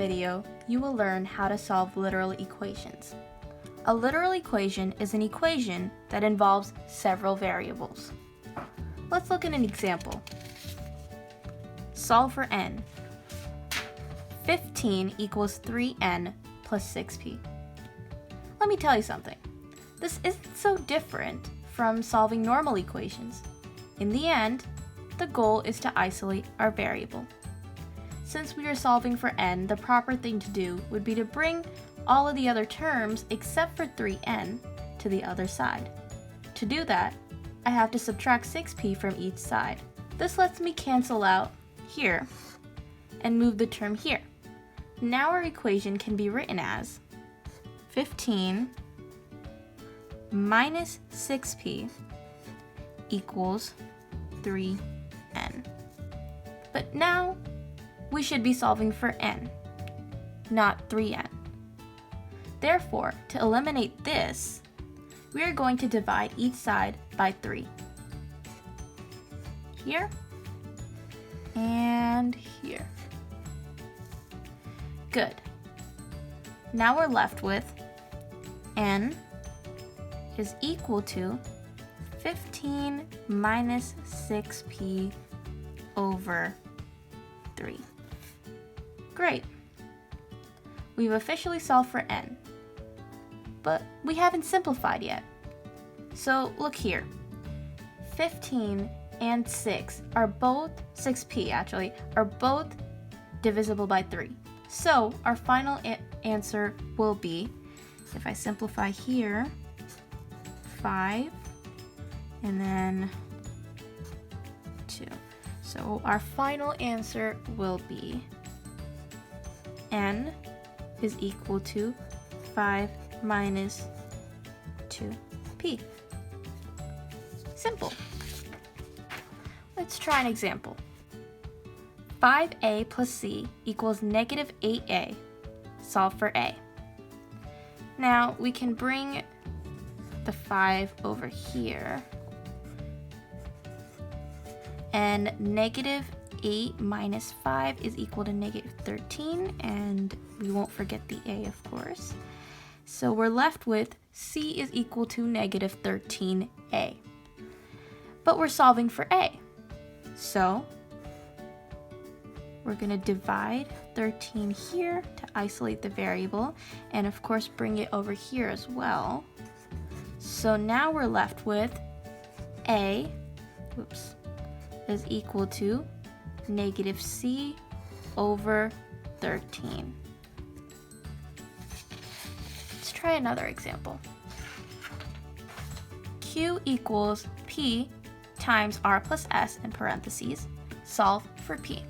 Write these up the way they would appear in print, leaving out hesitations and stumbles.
video, you will learn how to solve literal equations. A literal equation is an equation that involves several variables. Let's look at an example. Solve for n. 15 equals 3n plus 6p. Let me tell you something. This isn't so different from solving normal equations. In the end, the goal is to isolate our variable. Since we are solving for n, the proper thing to do would be to bring all of the other terms except for 3n to the other side. To do that, I have to subtract 6p from each side. This lets me cancel out here and move the term here. Now our equation can be written as 15 minus 6p equals 3n. But now we should be solving for n, not 3n. Therefore, to eliminate this, we are going to divide each side by 3. Here and here. Good. Now we're left with n is equal to 15 minus 6p over 3. Great. We've officially solved for n, but we haven't simplified yet. So look here. 15 and 6 are both 6p actually are both divisible by 3. So our final answer will be, if I simplify here, 5 and then 2. So our final answer will be n is equal to 5 minus 2p. Simple. Let's try an example. 5a plus c equals negative 8a. Solve for a. Now we can bring the 5 over here. And negative 8 minus 5 is equal to negative 13, and we won't forget the a, of course. So we're left with c is equal to negative 13a. But we're solving for a. So we're going to divide 13 here to isolate the variable, and of course bring it over here as well. So now we're left with a, is equal to negative c over 13. Let's try another example. Q equals p times r plus s in parentheses. Solve for p.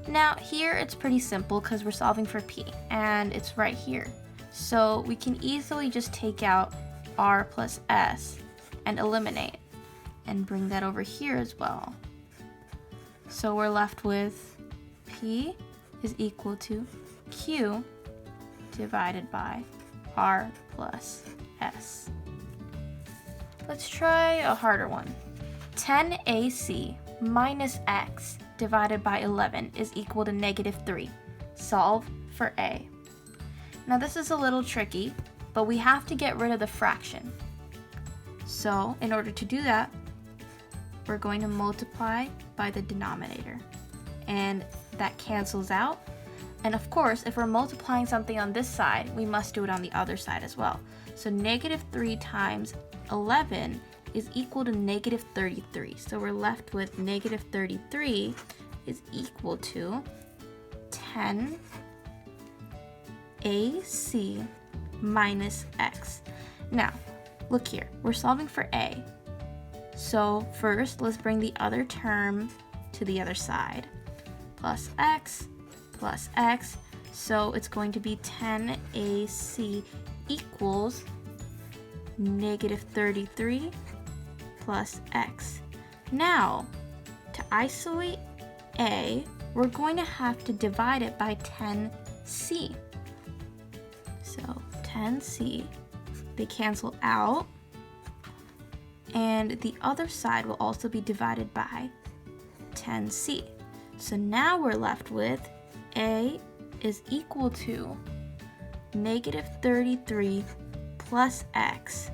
Now here it's pretty simple because we're solving for p and it's right here. So we can easily just take out r plus s and eliminate and bring that over here as well. So we're left with p is equal to q divided by r plus s. Let's try a harder one. 10ac minus x divided by 11 is equal to negative 3. Solve for a. Now this is a little tricky, but we have to get rid of the fraction. So in order to do that, we're going to multiply by the denominator. And that cancels out. And of course, if we're multiplying something on this side, we must do it on the other side as well. So negative 3 times 11 is equal to negative 33. So we're left with negative 33 is equal to 10 ac minus x. Now, look here. We're solving for a. So first, let's bring the other term to the other side. Plus x. So it's going to be 10ac equals negative 33 plus x. Now, to isolate a, we're going to have to divide it by 10c. So 10c, they cancel out. And the other side will also be divided by 10c. So now we're left with a is equal to negative 33 plus x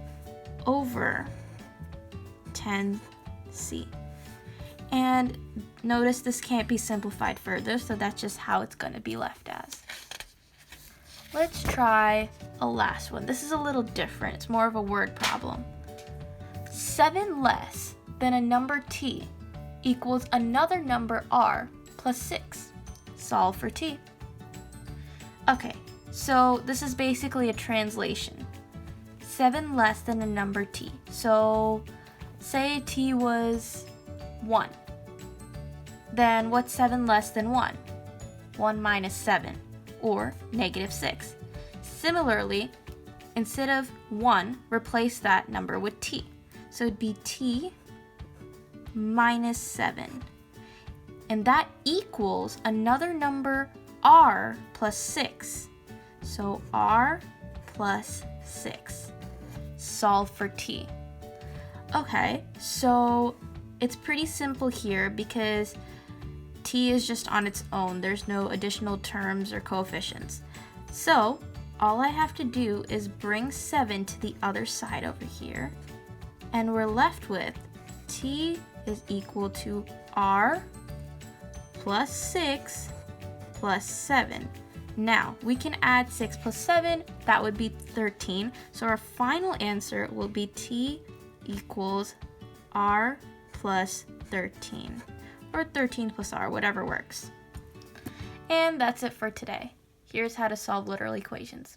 over 10c. And notice this can't be simplified further, so that's just how it's going to be left as. Let's try a last one. This is a little different. It's more of a word problem. 7 less than a number t equals another number r plus 6. Solve for t. Okay, so this is basically a translation. 7 less than a number t. So say t was 1. Then what's 7 less than 1? 1 minus 7, or negative 6. Similarly, instead of 1, replace that number with t. So it'd be t minus 7. And that equals another number r plus 6. So r plus 6. Solve for t. Okay, so it's pretty simple here because t is just on its own. There's no additional terms or coefficients. So all I have to do is bring 7 to the other side over here, and we're left with t is equal to r plus 6 plus 7. Now, we can add 6 plus 7, that would be 13. So our final answer will be t equals r plus 13. Or 13 plus r, whatever works. And that's it for today. Here's how to solve literal equations.